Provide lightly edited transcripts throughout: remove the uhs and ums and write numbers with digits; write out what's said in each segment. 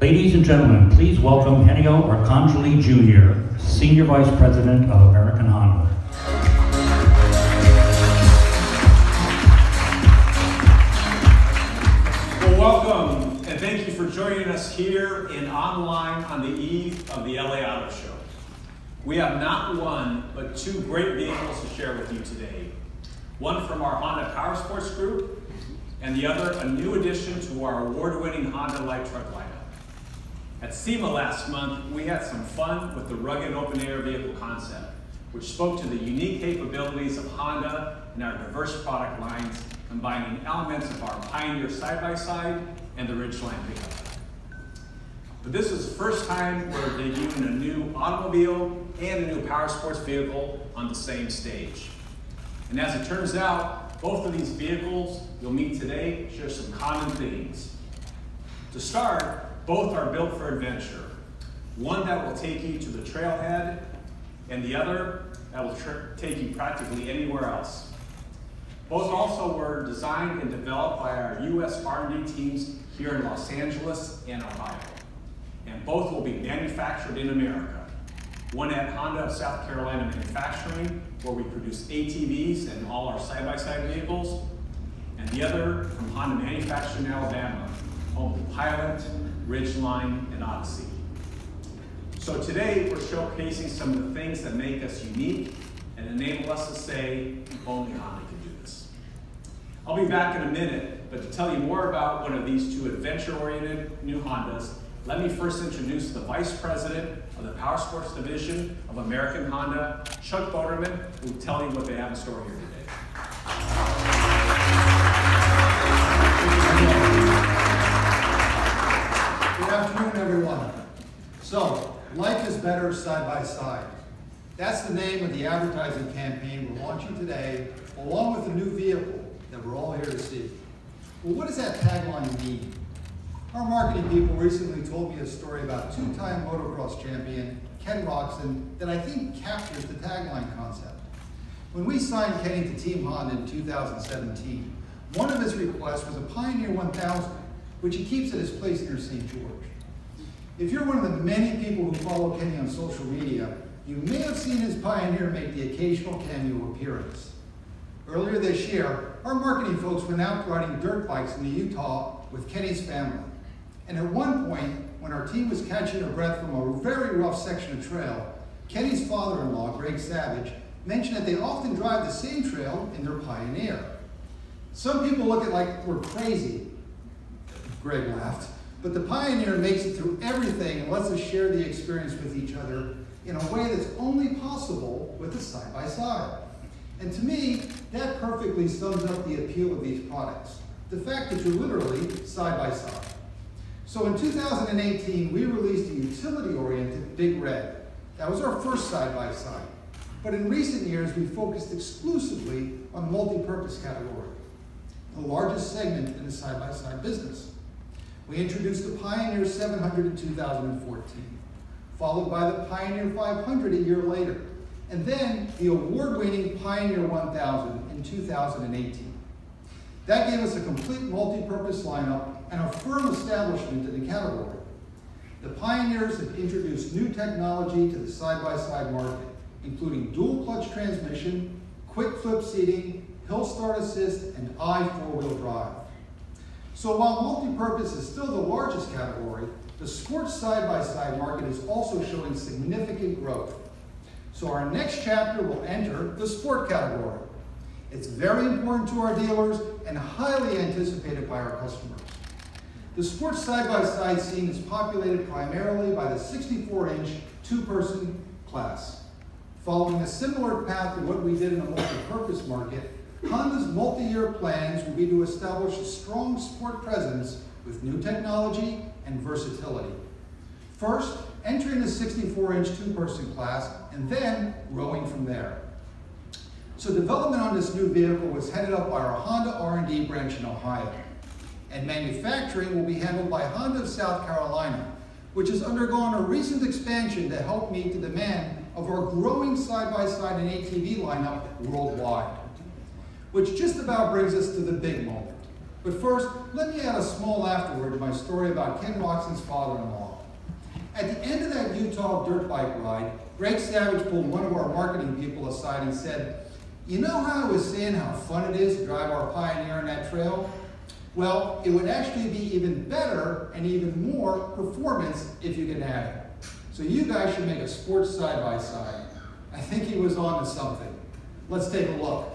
Ladies and gentlemen, please welcome Henio Arcangeli Jr., Senior Vice President of American Honda. Well, welcome, and thank you for joining us here and online on the eve of the LA Auto Show. We have not one, but two great vehicles to share with you today. One from our Honda Powersports Group, and the other a new addition to our award-winning Honda light truck lineup. At SEMA last month, we had some fun with the rugged open-air vehicle concept, which spoke to the unique capabilities of Honda and our diverse product lines, combining elements of our Pioneer side-by-side and the Ridgeline pickup. But this is the first time we're debuting a new automobile and a new powersports vehicle on the same stage. And as it turns out, both of these vehicles you'll meet today share some common themes. To start, both are built for adventure. One that will take you to the trailhead, and the other that will take you practically anywhere else. Both also were designed and developed by our U.S. R&D teams here in Los Angeles and Ohio. And both will be manufactured in America. One at Honda of South Carolina Manufacturing, where we produce ATVs and all our side-by-side vehicles. And the other from Honda Manufacturing in Alabama, home to Pilot, Ridgeline, and Odyssey. So today we're showcasing some of the things that make us unique and enable us to say, only Honda can do this. I'll be back in a minute, but to tell you more about one of these two adventure-oriented new Hondas, let me first introduce the Vice President of the Powersports Division of American Honda, Chuck Boderman, who will tell you what they have in store here today. Good afternoon, everyone. So, life is better side by side. That's the name of the advertising campaign we're launching today, along with a new vehicle that we're all here to see. Well, what does that tagline mean? Our marketing people recently told me a story about two-time motocross champion Ken Roczen that I think captures the tagline concept. When we signed Kenny to Team Honda in 2017, one of his requests was a Pioneer 1000, which he keeps at his place near St. George. If you're one of the many people who follow Kenny on social media, you may have seen his Pioneer make the occasional cameo appearance. Earlier this year, our marketing folks went out riding dirt bikes in Utah with Kenny's family. And at one point, when our team was catching our breath from a very rough section of trail, Kenny's father-in-law, Greg Savage, mentioned that they often drive the same trail in their Pioneer. Some people look at it like we're crazy, Greg laughed, but the Pioneer makes it through everything and lets us share the experience with each other in a way that's only possible with a side-by-side. And to me, that perfectly sums up the appeal of these products, the fact that you're literally side-by-side. So in 2018, we released a utility-oriented Big Red. That was our first side-by-side. But in recent years, we focused exclusively on the multi-purpose category, the largest segment in the side-by-side business. We introduced the Pioneer 700 in 2014, followed by the Pioneer 500 a year later, and then the award-winning Pioneer 1000 in 2018. That gave us a complete multi-purpose lineup and a firm establishment in the category. The Pioneers have introduced new technology to the side-by-side market, including dual clutch transmission, quick flip seating, hill start assist, and four-wheel drive. So while multi-purpose is still the largest category, the sports side-by-side market is also showing significant growth. So our next chapter will enter the sport category. It's very important to our dealers and highly anticipated by our customers. The sports side-by-side scene is populated primarily by the 64-inch two-person class. Following a similar path to what we did in the multi-purpose market, Honda's multi-year plans will be to establish a strong sport presence with new technology and versatility. First, entering the 64-inch two-person class, and then growing from there. So development on this new vehicle was headed up by our Honda R&D branch in Ohio. And manufacturing will be handled by Honda of South Carolina, which has undergone a recent expansion to help meet the demand of our growing side-by-side and ATV lineup worldwide. Which just about brings us to the big moment. But first, let me add a small afterword to my story about Ken Roxon's father-in-law. At the end of that Utah dirt bike ride, Greg Savage pulled one of our marketing people aside and said, "You know how I was saying how fun it is to drive our Pioneer on that trail? Well, it would actually be even better and even more performance if you could add it. So you guys should make a sports side-by-side." I think he was on to something. Let's take a look.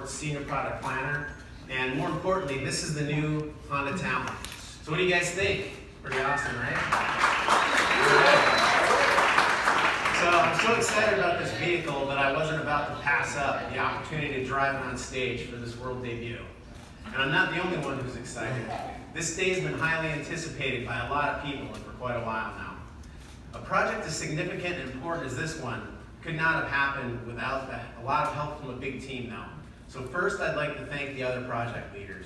Senior Product Planner, and more importantly, this is the new Honda Talon. So what do you guys think? Pretty awesome, right? So I'm so excited about this vehicle that I wasn't about to pass up the opportunity to drive it on stage for this world debut. And I'm not the only one who's excited. This day has been highly anticipated by a lot of people and for quite a while now. A project as significant and important as this one could not have happened without a lot of help from a big team though. So first, I'd like to thank the other project leaders.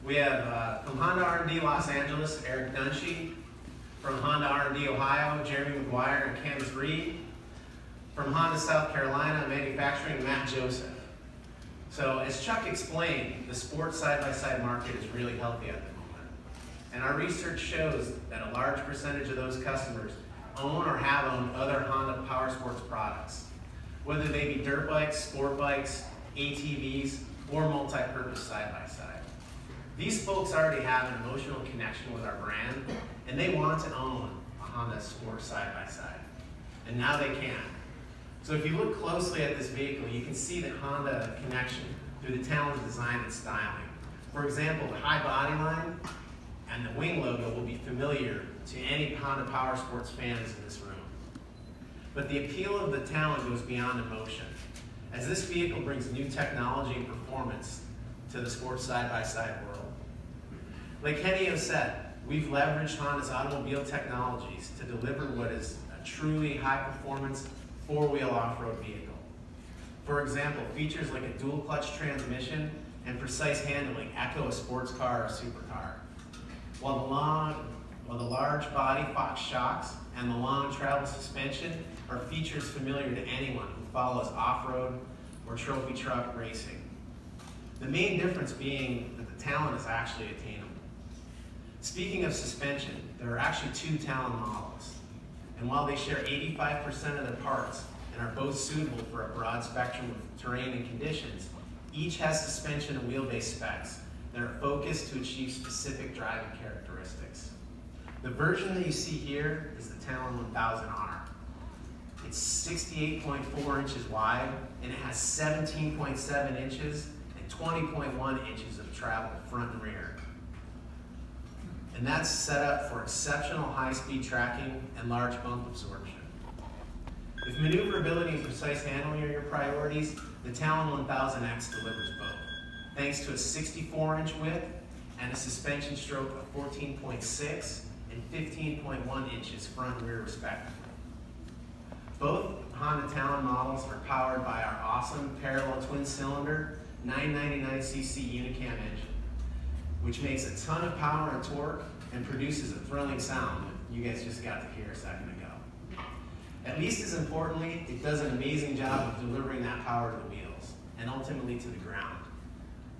We have from Honda R&D Los Angeles, Eric Dunshee. From Honda R&D Ohio, Jeremy McGuire and Candace Reed. From Honda South Carolina Manufacturing, Matt Joseph. So as Chuck explained, the sports side-by-side market is really healthy at the moment. And our research shows that a large percentage of those customers own or have owned other Honda power sports products, whether they be dirt bikes, sport bikes, ATVs, or multi-purpose side-by-side. These folks already have an emotional connection with our brand, and they want to own a Honda sport side-by-side. And now they can. So if you look closely at this vehicle, you can see the Honda connection through the Talon's design and styling. For example, the high body line and the wing logo will be familiar to any Honda Power Sports fans in this room. But the appeal of the Talon goes beyond emotion, as this vehicle brings new technology and performance to the sports side-by-side world. Like Henio said, we've leveraged Honda's automobile technologies to deliver what is a truly high-performance four-wheel off-road vehicle. For example, features like a dual-clutch transmission and precise handling echo a sports car or supercar, while the large body Fox shocks and the long travel suspension are features familiar to anyone who follows off-road or trophy truck racing. The main difference being that the Talon is actually attainable. Speaking of suspension, there are actually two Talon models. And while they share 85% of their parts and are both suitable for a broad spectrum of terrain and conditions, each has suspension and wheelbase specs that are focused to achieve specific driving characteristics. The version that you see here is the Talon 1000R. It's 68.4 inches wide, and it has 17.7 inches and 20.1 inches of travel front and rear. And that's set up for exceptional high-speed tracking and large bump absorption. If maneuverability and precise handling are your priorities, the Talon 1000X delivers both, thanks to a 64-inch width and a suspension stroke of 14.6 and 15.1 inches front and rear respectively. Both Honda Talon models are powered by our awesome parallel twin-cylinder 999cc Unicam engine, which makes a ton of power and torque and produces a thrilling sound that you guys just got to hear a second ago. At least as importantly, it does an amazing job of delivering that power to the wheels and ultimately to the ground.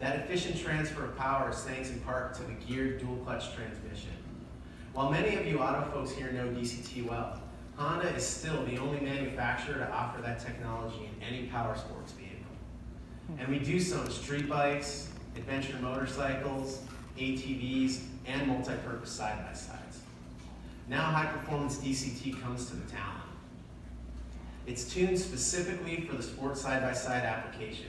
That efficient transfer of power is thanks in part to the geared dual clutch transmission. While many of you auto folks here know DCT well, Honda is still the only manufacturer to offer that technology in any power sports vehicle. And we do so in street bikes, adventure motorcycles, ATVs, and multi-purpose side-by-sides. Now high-performance DCT comes to the Talon. It's tuned specifically for the sports side-by-side application.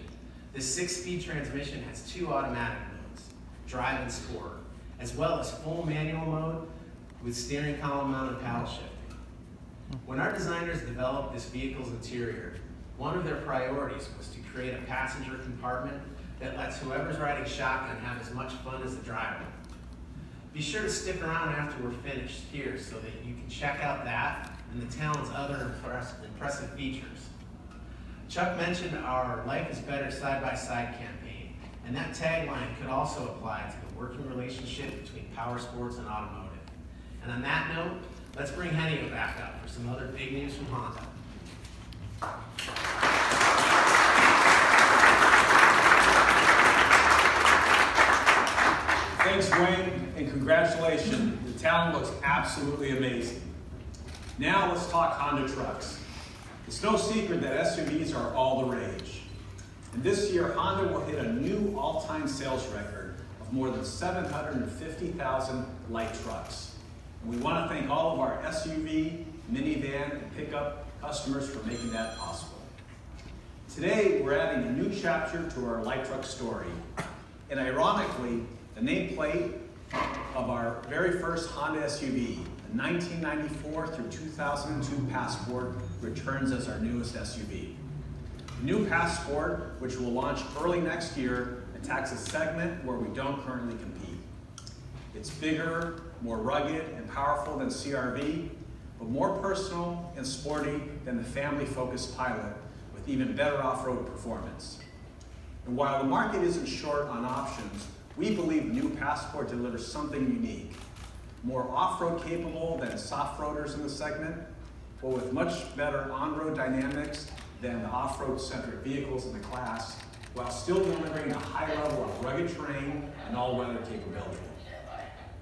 This 6-speed transmission has 2 automatic modes, drive and sport, as well as full manual mode with steering column mounted paddle shifting. When our designers developed this vehicle's interior, one of their priorities was to create a passenger compartment that lets whoever's riding shotgun have as much fun as the driver. Be sure to stick around after we're finished here so that you can check out that and the Talon's other impressive features. Chuck mentioned our Life is Better side-by-side campaign, and that tagline could also apply to the working relationship between power sports and automotive. And on that note, let's bring Henio back up for some other big news from Honda. Thanks, Dwayne, and congratulations. The Talon looks absolutely amazing. Now let's talk Honda trucks. It's no secret that SUVs are all the rage. And this year, Honda will hit a new all-time sales record of more than 750,000 light trucks. And we want to thank all of our SUV, minivan, and pickup customers for making that possible. Today, we're adding a new chapter to our light truck story. And ironically, the nameplate of our very first Honda SUV, the 1994 through 2002 Passport, returns as our newest SUV. The new Passport, which will launch early next year, attacks a segment where we don't currently compete. It's bigger, more rugged and powerful than CR-V, but more personal and sporty than the family-focused Pilot, with even better off-road performance. And while the market isn't short on options, we believe the new Passport delivers something unique, more off-road capable than soft-roaders in the segment, but with much better on-road dynamics than the off-road centric vehicles in the class, while still delivering a high level of rugged terrain and all-weather capability.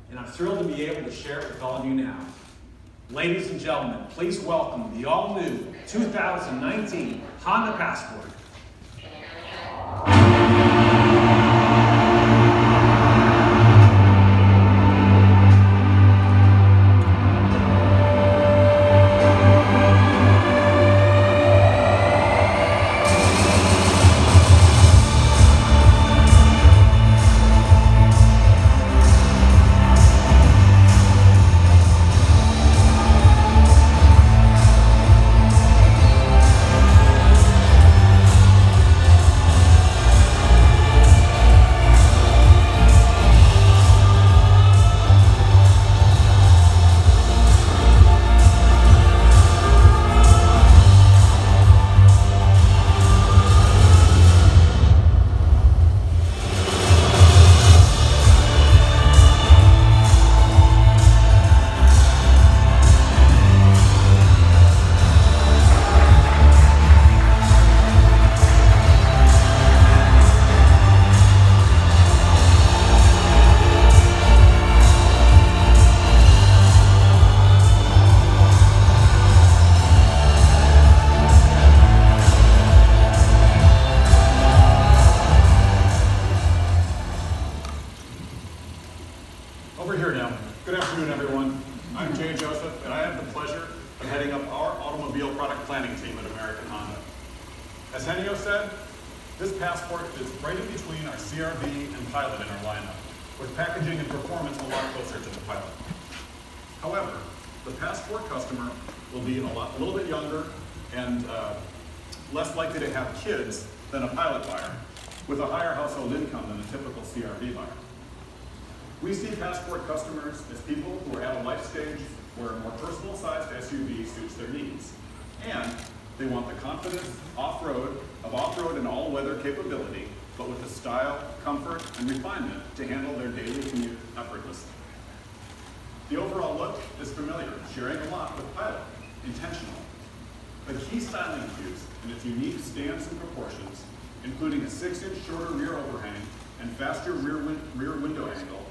And I'm thrilled to be able to share it with all of you now. Ladies and gentlemen, please welcome the all-new 2019 Honda Passport. Over here now. Good afternoon, everyone. I'm Jay Joseph, and I have the pleasure of heading up our automobile product planning team at American Honda. As Henio said, this Passport fits right in between our CR-V and Pilot in our lineup, with packaging and performance a lot closer to the Pilot. However, the Passport customer will be a little bit younger and less likely to have kids than a Pilot buyer, with a higher household income than a typical CR-V buyer. We see Passport customers as people who are at a life stage where a more personal-sized SUV suits their needs. And they want the confidence of off-road and all-weather capability, but with the style, comfort, and refinement to handle their daily commute effortlessly. The overall look is familiar, sharing a lot with Pilot, intentional. The key styling cues and its unique stance and proportions, including a 6-inch shorter rear overhang and faster rear window angle,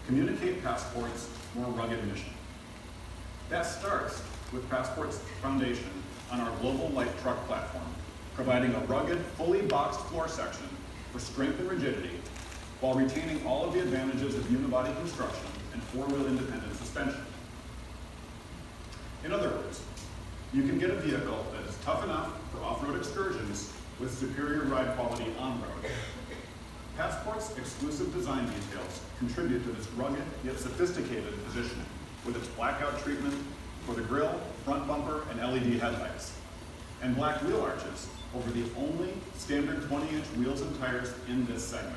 communicate Passport's more rugged mission. That starts with Passport's foundation on our global light truck platform, providing a rugged, fully boxed floor section for strength and rigidity, while retaining all of the advantages of unibody construction and four-wheel independent suspension. In other words, you can get a vehicle that is tough enough for off-road excursions with superior ride quality on-road. Passport's exclusive design details contribute to this rugged yet sophisticated positioning with its blackout treatment for the grille, front bumper, and LED headlights, and black wheel arches over the only standard 20-inch wheels and tires in this segment.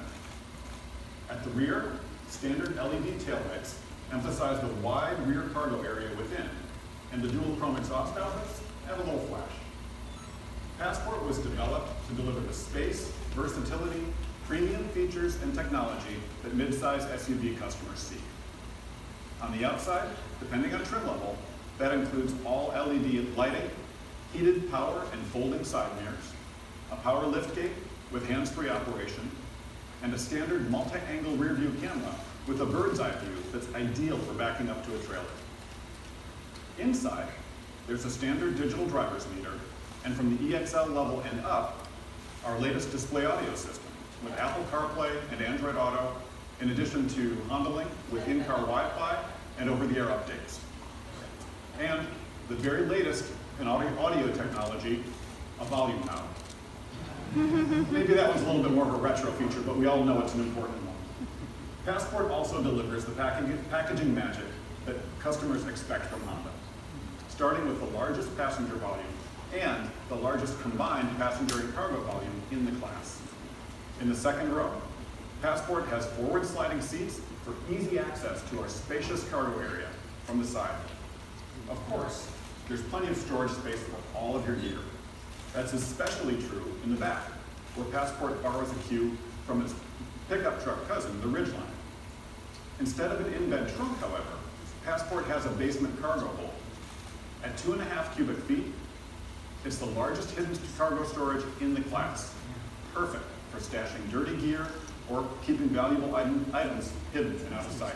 At the rear, standard LED taillights emphasize the wide rear cargo area within, and the dual chrome exhaust outlets add a little flash. Passport was developed to deliver the space, versatility, premium features, and technology that midsize SUV customers seek. On the outside, depending on trim level, that includes all LED lighting, heated power and folding side mirrors, a power liftgate with hands-free operation, and a standard multi-angle rear view camera with a bird's eye view that's ideal for backing up to a trailer. Inside, there's a standard digital driver's meter, and from the EXL level and up, our latest display audio system with Apple CarPlay and Android Auto, in addition to Honda Link with in-car Wi-Fi and over-the-air updates. And the very latest in audio technology, a volume knob. Maybe that one's a little bit more of a retro feature, but we all know it's an important one. Passport also delivers the packaging magic that customers expect from Honda, starting with the largest passenger volume and the largest combined passenger and cargo volume in the class. In the second row, Passport has forward sliding seats for easy access to our spacious cargo area from the side. Of course, there's plenty of storage space for all of your gear. That's especially true in the back, where Passport borrows a cue from its pickup truck cousin, the Ridgeline. Instead of an in-bed trunk, however, Passport has a basement cargo hold. At 2.5 cubic feet, it's the largest hidden cargo storage in the class, perfect for stashing dirty gear or keeping valuable items hidden and out of sight.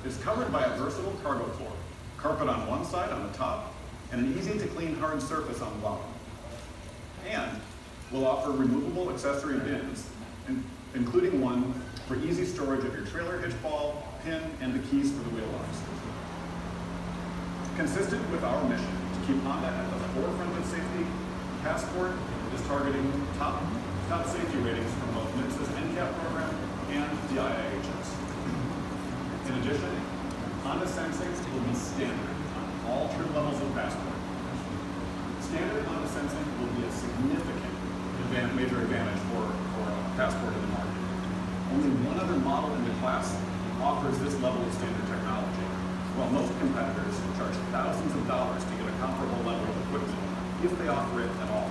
It's covered by a versatile cargo floor, carpet on one side on the top, and an easy-to-clean hard surface on the bottom. And we'll offer removable accessory bins, including one for easy storage of your trailer hitch ball, pin, and the keys for the wheel locks. Consistent with our mission to keep Honda at the forefront of safety, Passport is targeting top safety ratings from both NHTSA's NCAP program and the IIHS. In addition, Honda sensing will be standard on all trim levels of Passport. Standard Honda sensing will be a significant major advantage for Passport in the market. Only one other model in the class offers this level of standard technology, while most competitors charge thousands of dollars to get a comparable level of equipment, if they offer it at all.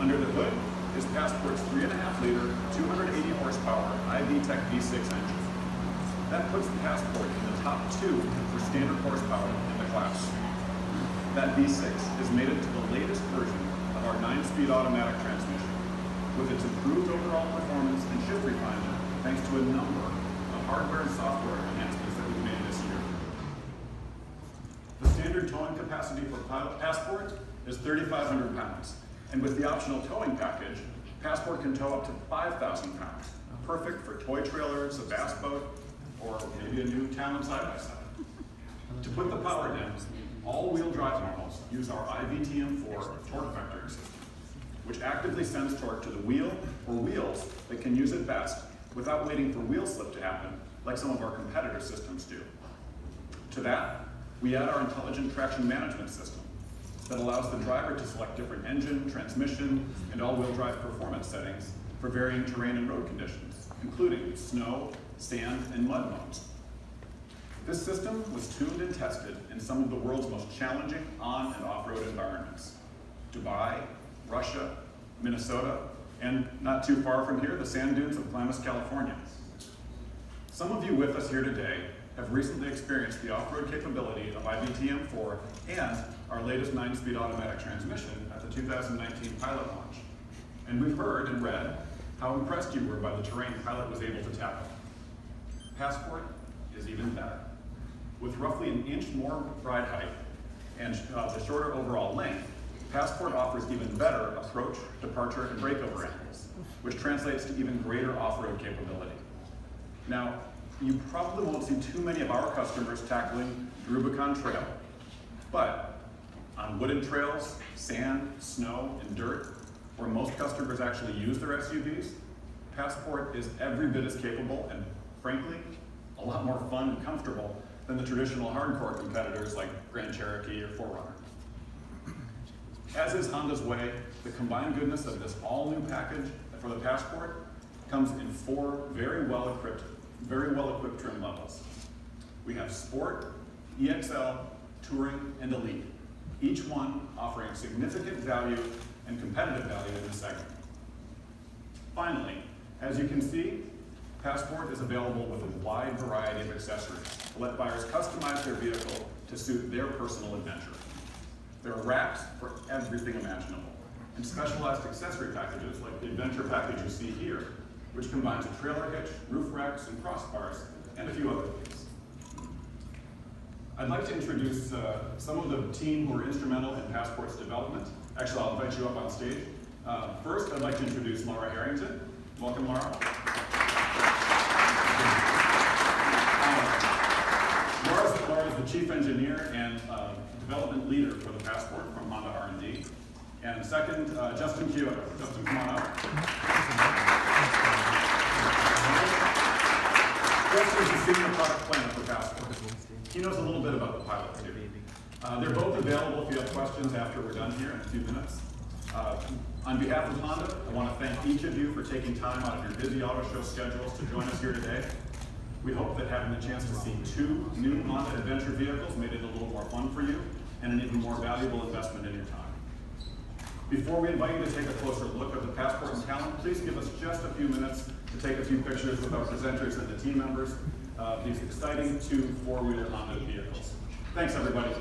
Under the hood is Passport's 3.5-liter, 280 horsepower IV-Tech V6 engine. That puts the Passport in the top 2 for standard horsepower in the class. That V6 is mated to the latest version of our 9-speed automatic transmission, with its improved overall performance and shift refinement thanks to a number of hardware and software enhancements that we've made this year. The standard towing capacity for Passport is 3,500 pounds, and with the optional towing package, Passport can tow up to 5,000 pounds, perfect for toy trailers, a bass boat, or maybe a new Talon side-by-side. To put the power down, all-wheel drive models use our IVTM4 torque vectoring system, which actively sends torque to the wheel or wheels that can use it best without waiting for wheel slip to happen, like some of our competitor systems do. To that, we add our intelligent traction management system that allows the driver to select different engine, transmission, and all-wheel drive performance settings for varying terrain and road conditions, including snow, sand, and mud modes. This system was tuned and tested in some of the world's most challenging on- and off-road environments: Dubai, Russia, Minnesota, and not too far from here, the sand dunes of Klamath, California. Some of you with us here today have recently experienced the off-road capability of IBTM4 and our latest 9-speed automatic transmission at the 2019 pilot launch. And we've heard and read how impressed you were by the terrain Pilot was able to tackle. Passport is even better. With roughly an inch more ride height and the shorter overall length, Passport offers even better approach, departure, and breakover angles, which translates to even greater off-road capability. Now, you probably won't see too many of our customers tackling the Rubicon Trail, but on wooden trails, sand, snow, and dirt, where most customers actually use their SUVs, Passport is every bit as capable and, frankly, a lot more fun and comfortable than the traditional hardcore competitors like Grand Cherokee or 4Runner. As is Honda's way, the combined goodness of this all-new package for the Passport comes in 4 very well-equipped trim levels. We have Sport, EXL, Touring, and Elite, each one offering significant value and competitive value in this segment. Finally, as you can see, Passport is available with a wide variety of accessories to let buyers customize their vehicle to suit their personal adventure. There are racks for everything imaginable, and specialized accessory packages like the adventure package you see here, which combines a trailer hitch, roof racks, and crossbars, and a few other things. I'd like to introduce some of the team who were instrumental in Passport's development. Actually, I'll invite you up on stage. First, I'd like to introduce Laura Harrington. Welcome, Laura. Laura is the chief engineer and development leader for the Passport from Honda R&D. And second, Justin Kyoto. Justin, come on up. Justin is the senior product planner for Passport. He knows a little bit about the pilot too. They're both available if you have questions after we're done here in a few minutes. On behalf of Honda, I want to thank each of you for taking time out of your busy auto show schedules to join us here today. We hope that having the chance to see 2 new Honda adventure vehicles made it a little more fun for you and an even more valuable investment in your time. Before we invite you to take a closer look at the Passport and Talon, please give us just a few minutes to take a few pictures with our presenters and the team members of these exciting 2 4-wheeler Honda vehicles. Thanks, everybody.